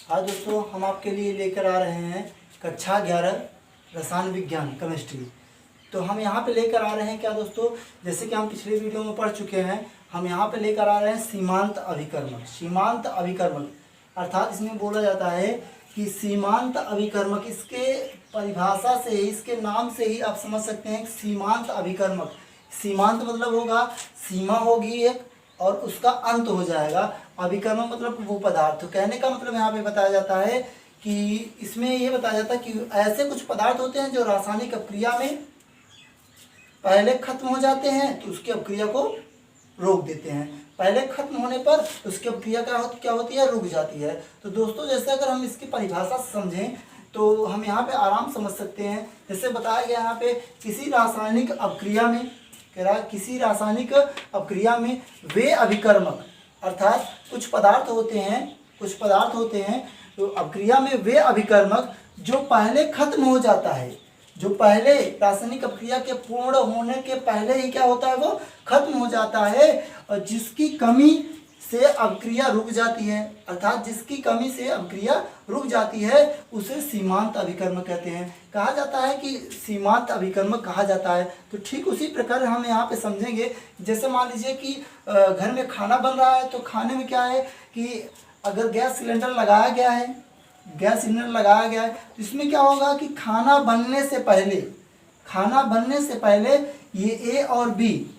आज दोस्तों हम आपके लिए लेकर आ रहे हैं कक्षा 11 रसायन विज्ञान केमिस्ट्री। तो हम यहाँ पे लेकर आ रहे हैं क्या दोस्तों, जैसे कि हम पिछले वीडियो में पढ़ चुके हैं, हम यहाँ पे लेकर आ रहे हैं सीमांत अभिकर्मक। सीमांत अभिकर्मक अर्थात इसमें बोला जाता है कि सीमांत अभिकर्मक, इसके परिभाषा से ही, इसके नाम से ही आप समझ सकते हैं सीमांत अभिकर्मक। सीमांत मतलब होगा सीमा होगी एक और उसका अंत हो जाएगा। अभिकर्मक मतलब वो पदार्थ। तो कहने का मतलब यहाँ पे बताया जाता है कि इसमें ये बताया जाता है कि ऐसे कुछ पदार्थ होते हैं जो रासायनिक अपक्रिया में पहले खत्म हो जाते हैं तो उसकी अपक्रिया को रोक देते हैं। पहले खत्म होने पर उसकी अपक्रिया क्या होती है, रुक जाती है। तो दोस्तों जैसे अगर हम इसकी परिभाषा समझें तो हम यहाँ पे आराम समझ सकते हैं। जैसे बताया गया यहाँ पे किसी रासायनिक अपक्रिया में, कह रहा है किसी रासायनिक अपक्रिया में वे अभिकर्मक, अर्थात कुछ पदार्थ होते हैं तो अपक्रिया में वे अभिकर्मक जो पहले खत्म हो जाता है, जो पहले रासायनिक अपक्रिया के पूर्ण होने के पहले ही क्या होता है, वो खत्म हो जाता है, और जिसकी कमी से अपक्रिया रुक जाती है, अर्थात जिसकी कमी से अपक्रिया रुक जाती है उसे सीमांत अभिकर्मक कहते हैं। कहा जाता है कि सीमांत अभिकर्मक कहा जाता है। तो ठीक उसी प्रकार हम यहाँ पे समझेंगे। जैसे मान लीजिए कि घर में खाना बन रहा है, तो खाने में क्या है कि अगर गैस सिलेंडर लगाया गया है, तो इसमें क्या होगा कि खाना बनने से पहले ये ए और बी,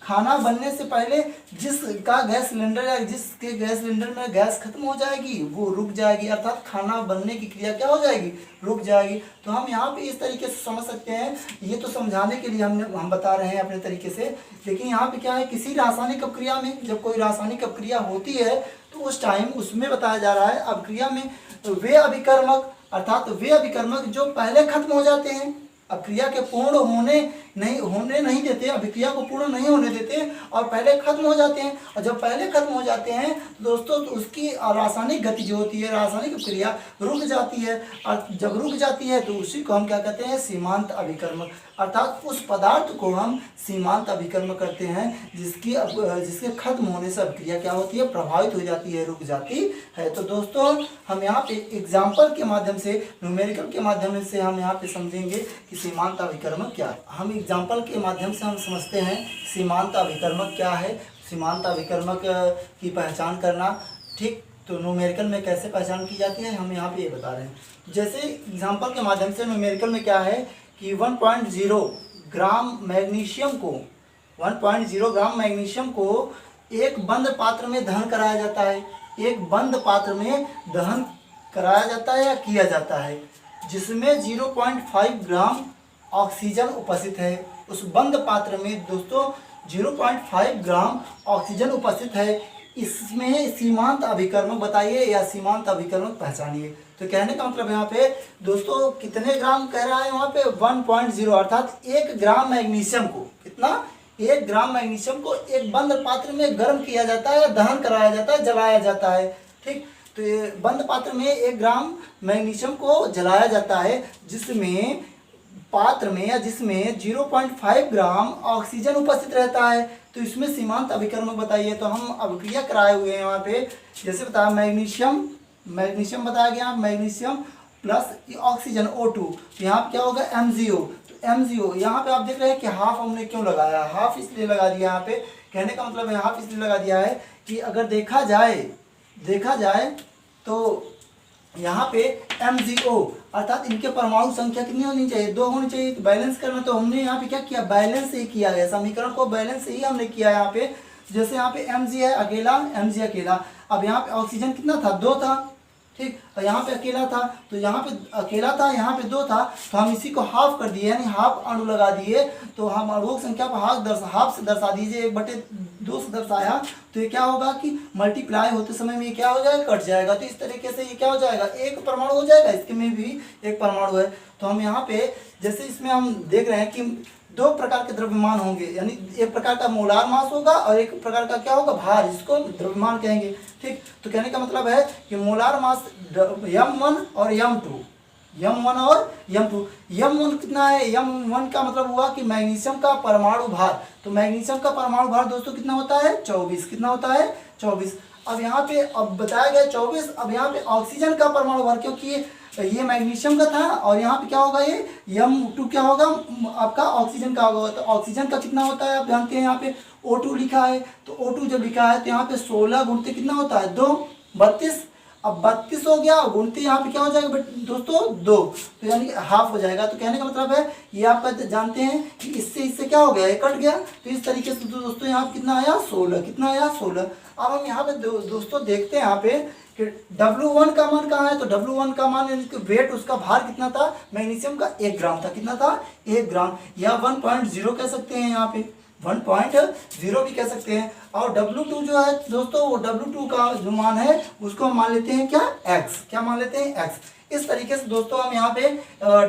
खाना बनने से पहले जिसका गैस सिलेंडर या जिसके गैस सिलेंडर में गैस खत्म हो जाएगी वो रुक जाएगी, अर्थात खाना बनने की क्रिया क्या हो जाएगी, रुक जाएगी। तो हम यहाँ पे इस तरीके से समझ सकते हैं। ये तो समझाने के लिए हम बता रहे हैं अपने तरीके से, लेकिन यहाँ पे क्या है, किसी रासायनिक अपक्रिया में जब कोई रासायनिक अपक्रिया होती है तो उस टाइम उसमें बताया जा रहा है अपक्रिया में वे अभिकर्मक, अर्थात वे अभिकर्मक जो पहले खत्म हो जाते हैं, अपक्रिया के पूर्ण होने नहीं देते, अभिक्रिया को पूर्ण नहीं होने देते और पहले खत्म हो जाते हैं। और जब पहले खत्म हो जाते हैं तो दोस्तों तो उसकी रासायनिक गति जो होती है, रासायनिक क्रिया रुक जाती है, और जब रुक जाती है तो उसी को हम क्या कहते हैं, सीमांत अभिकर्मक। अर्थात उस पदार्थ को हम सीमांत अभिकर्मक करते हैं जिसके खत्म होने से अभिक्रिया क्या होती है, प्रभावित हो जाती है, रुक जाती है। तो दोस्तों हम यहाँ पे एग्जाम्पल के माध्यम से, न्यूमेरिकल के माध्यम से हम यहाँ पे समझेंगे कि सीमांत अभिकर्मक क्या है। हम एग्जाम्पल के माध्यम से हम समझते हैं सीमांत अभिकर्मक क्या है, सीमांत अभिकर्मक की पहचान करना। ठीक, तो न्यूमेरिकल में कैसे पहचान की जाती है हम यहाँ पे ये बता रहे हैं। जैसे एग्जाम्पल के माध्यम से न्यूमेरिकल में क्या है कि 1.0 ग्राम मैग्नीशियम को एक बंद पात्र में दहन कराया जाता है, या किया जाता है, जिसमें 0.5 ग्राम ऑक्सीजन उपस्थित है। उस बंद पात्र में दोस्तों 0.5 ग्राम ऑक्सीजन उपस्थित है। इसमें सीमांत अभिकर्मक बताइए या सीमांत अभिकर्मक पहचानिए। तो कहने का मतलब यहाँ पे दोस्तों कितने ग्राम कह रहा है, वहाँ पे 1.0, अर्थात 1 ग्राम मैग्नीशियम को, कितना, 1 ग्राम मैग्नीशियम को एक बंद पात्र में गर्म किया जाता है, दहन कराया जाता है, जलाया जाता है। ठीक, तो ये बंद पात्र में 1 ग्राम मैग्नीशियम को जलाया जाता है, जिसमें 0.5 ग्राम ऑक्सीजन उपस्थित रहता है। तो इसमें सीमांत अभिकर्मक बताइए। तो हम अभिक्रिया कराए हुए हैं वहाँ पे, जैसे बताया मैग्नीशियम बताया गया, मैग्नीशियम प्लस ऑक्सीजन O2, तो यहाँ पे क्या होगा, MgO। तो MgO यहाँ पे आप देख रहे हैं कि हाफ हमने क्यों लगाया, हाफ इसलिए लगा दिया यहाँ पे। कहने का मतलब है हाफ इसलिए लगा दिया है कि अगर देखा जाए तो यहाँ पे MgO अर्थात इनके परमाणु संख्या कितनी होनी चाहिए, 2 होनी चाहिए। तो बैलेंस करना, तो हमने यहाँ पे क्या किया, बैलेंस से ही किया गया, समीकरण को बैलेंस से ही हमने किया यहाँ पे। जैसे यहाँ पे Mg है अकेला, Mg अकेला, अब यहाँ पे ऑक्सीजन कितना था, 2 था। ठीक, और यहाँ पे अकेला था, तो यहाँ पे अकेला था, यहाँ पे 2 था, तो हम इसी को हाफ कर दिए, यानी हाफ अणु लगा दिए। तो हम अणुओं की संख्या को हाफ से दर्शा दीजिए, 1/2 से दर्शाया, तो ये क्या होगा कि मल्टीप्लाई होते समय में ये क्या हो जाएगा, कट जाएगा। तो इस तरीके से ये क्या हो जाएगा, 1 परमाणु हो जाएगा, इसके में भी 1 परमाणु है। तो हम यहाँ पे जैसे इसमें हम देख रहे हैं कि 2 प्रकार के द्रव्यमान होंगे, यानी एक प्रकार का मोलार मास होगा और एक प्रकार का क्या होगा, भार, जिसको द्रव्यमान कहेंगे। ठीक, तो कहने का मतलब है कि मोलार मास M1 और M2, M1 कितना है, M1 का मतलब हुआ कि मैग्नीशियम का परमाणु भार। तो मैग्नीशियम का परमाणु भार दोस्तों कितना होता है, 24, कितना होता है, 24। अब यहाँ पे अब बताया गया 24। अब यहाँ पे ऑक्सीजन का परमाणु भार, क्योंकि ये मैग्नीशियम का था और यहाँ पे क्या होगा, ये M2 क्या होगा आपका ऑक्सीजन का होगा। तो ऑक्सीजन का कितना होता है आप जानते हैं, यहाँ पे O2 लिखा है। तो O2 जब लिखा है तो यहाँ पे 16 गुणते कितना होता है 2, 32। अब 32 हो गया, गुणते यहाँ पे क्या हो जाएगा दोस्तों 2, तो यानी कि हाफ हो जाएगा। तो कहने का मतलब है ये आपका जानते हैं कि इससे क्या हो गया, ये कट गया। तो इस तरीके से दोस्तों यहाँ पे कितना आया 16, कितना आया 16। अब हम यहाँ पे दोस्तों देखते हैं यहाँ पे कि W1 का मान कहाँ है। तो W1 का मान यानी कि वेट, उसका भार कितना था, मैग्नीशियम का 1 ग्राम था। कितना था 1 ग्राम, या 1.0 कह सकते हैं, यहाँ पे 1.0 भी कह सकते हैं। और W2 जो है दोस्तों, वो W2 का जो मान है उसको हम मान लेते हैं क्या X, क्या मान लेते हैं X। इस तरीके से दोस्तों हम यहाँ पे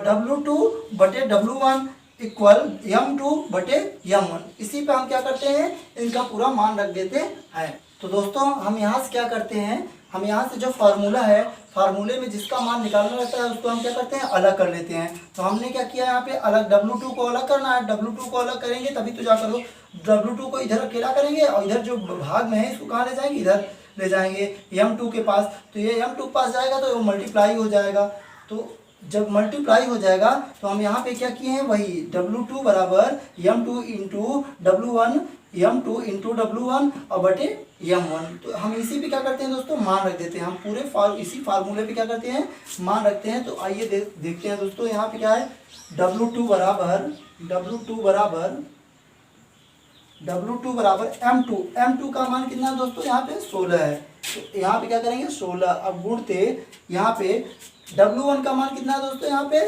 W2 बटे W1 इक्वल M2 बटे M1, इसी पे हम क्या करते हैं, इनका पूरा मान रख देते हैं। तो दोस्तों हम यहाँ से क्या करते हैं, हम यहाँ से जो फार्मूला है, फार्मूले में जिसका मान निकालना रहता है उसको हम क्या करते हैं, अलग कर लेते हैं। तो हमने क्या किया यहाँ पे, अलग W2 को अलग करना है। W2 को अलग करेंगे तभी तो जाकर हो, W2 को इधर अकेला करेंगे और इधर जो भाग में है इसको कहाँ ले जाएंगे, इधर ले जाएंगे M2 के पास। तो ये M2 के पास जाएगा तो मल्टीप्लाई हो जाएगा। तो जब मल्टीप्लाई हो जाएगा तो हम यहाँ पे क्या किए हैं, वही W2 बराबर M2 into W1, M2 into W1 और बटे M1। तो हम इसी पे क्या करते हैं दोस्तों, मान रख देते हैं। हम पूरे इसी फार्मूले पे क्या करते हैं, मान रखते हैं। तो आइए देखते हैं दोस्तों, यहाँ पे क्या है, W2 बराबर M2 का मान कितना है दोस्तों, यहाँ पे 16 है। तो यहाँ पे क्या करेंगे 16। अब गुणते यहाँ पे W1 का मान कितना है दोस्तों, यहाँ पे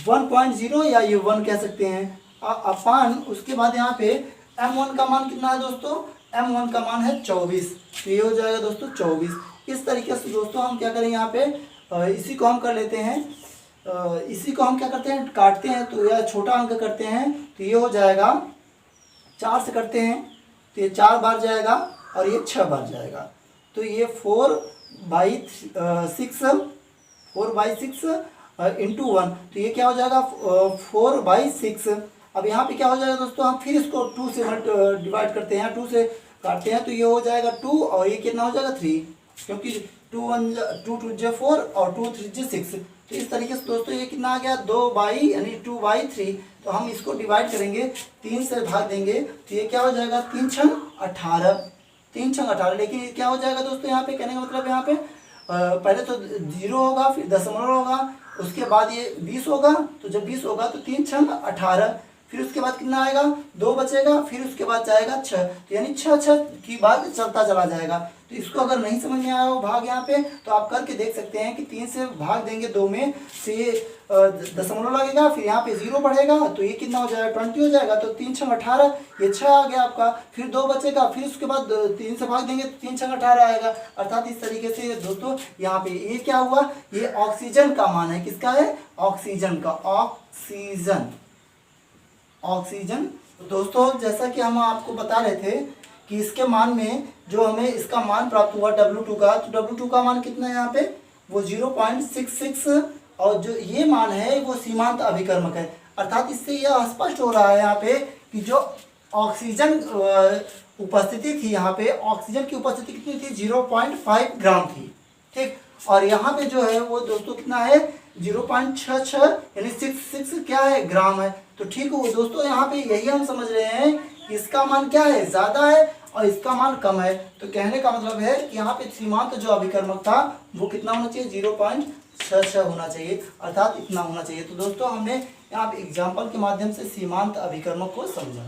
1.0 या ये 1 कह सकते हैं, अपान उसके बाद यहाँ पे M1 का मान कितना है दोस्तों, M1 का मान है 24। तो ये हो जाएगा दोस्तों 24। इस तरीके से दोस्तों हम क्या करेंगे, यहाँ पे इसी को हम कर लेते हैं, इसी को हम क्या करते हैं, काटते हैं। तो यह छोटा अंक करते हैं, तो ये हो जाएगा 4 से करते हैं तो ये 4 बार जाएगा और ये 6 बार जाएगा। तो ये 4/6 इंटू 1, तो ये क्या हो जाएगा 4/6। अब यहाँ पे क्या हो जाएगा दोस्तों, हम फिर इसको 2 से डिवाइड करते हैं, 2 से काटते हैं। तो ये हो जाएगा 2 और ये कितना हो जाएगा 3, क्योंकि 2 4 और 2 3 6। तो इस तरीके से दोस्तों ये कितना आ गया 2 यानी 2/3। तो हम इसको डिवाइड करेंगे, 3 से भाग देंगे तो ये क्या हो जाएगा 3 छंग 18। लेकिन ये क्या हो जाएगा दोस्तों, यहाँ पे कहने का मतलब यहाँ पे पहले तो 0 होगा, फिर दशमलव होगा, उसके बाद ये 20 होगा। तो जब 20 होगा तो 3 छंग 18, फिर उसके बाद कितना आएगा 2 बचेगा, फिर उसके बाद जाएगा 6। तो यानी 6 की बात चलता चला जाएगा। तो इसको अगर नहीं समझ में आया हो भाग यहाँ पे, तो आप करके देख सकते हैं कि 3 से भाग देंगे 2 में से दशमलव लगेगा, फिर यहाँ पे 0 बढ़ेगा, तो ये कितना हो जाएगा 20 हो जाएगा। तो 3 छंग 18, ये 6 आ गया आपका, फिर 2 बचेगा, फिर उसके बाद 3 से भाग देंगे तो 3 छंग 18 आएगा। अर्थात इस तरीके से दोस्तों यहाँ पे ये क्या हुआ, ये ऑक्सीजन का मान है, किसका है, ऑक्सीजन का, ऑक्सीजन। तो दोस्तों जैसा कि हम आपको बता रहे थे कि इसके मान में जो हमें इसका मान प्राप्त हुआ W2 का, तो W2 का मान कितना है यहाँ पे, वो 0.66, और जो ये मान है वो सीमांत अभिकर्मक है। अर्थात इससे यह स्पष्ट हो रहा है यहाँ पे कि जो ऑक्सीजन उपस्थिति थी, यहाँ पे ऑक्सीजन की उपस्थिति कितनी थी 0.5 ग्राम थी, ठीक। और यहाँ पे जो है वो दोस्तों कितना है 0.66 यानी 66 क्या है ग्राम है। तो ठीक हो दोस्तों, यहाँ पे यही हम समझ रहे हैं कि इसका मान क्या है, ज़्यादा है और इसका मान कम है। तो कहने का मतलब है कि यहाँ पे सीमांत जो अभिकर्मक था वो कितना होना चाहिए 0.66 होना चाहिए, अर्थात इतना होना चाहिए। तो दोस्तों हमने यहाँ पे एग्जाम्पल के माध्यम से सीमांत अभिकर्मक को समझा।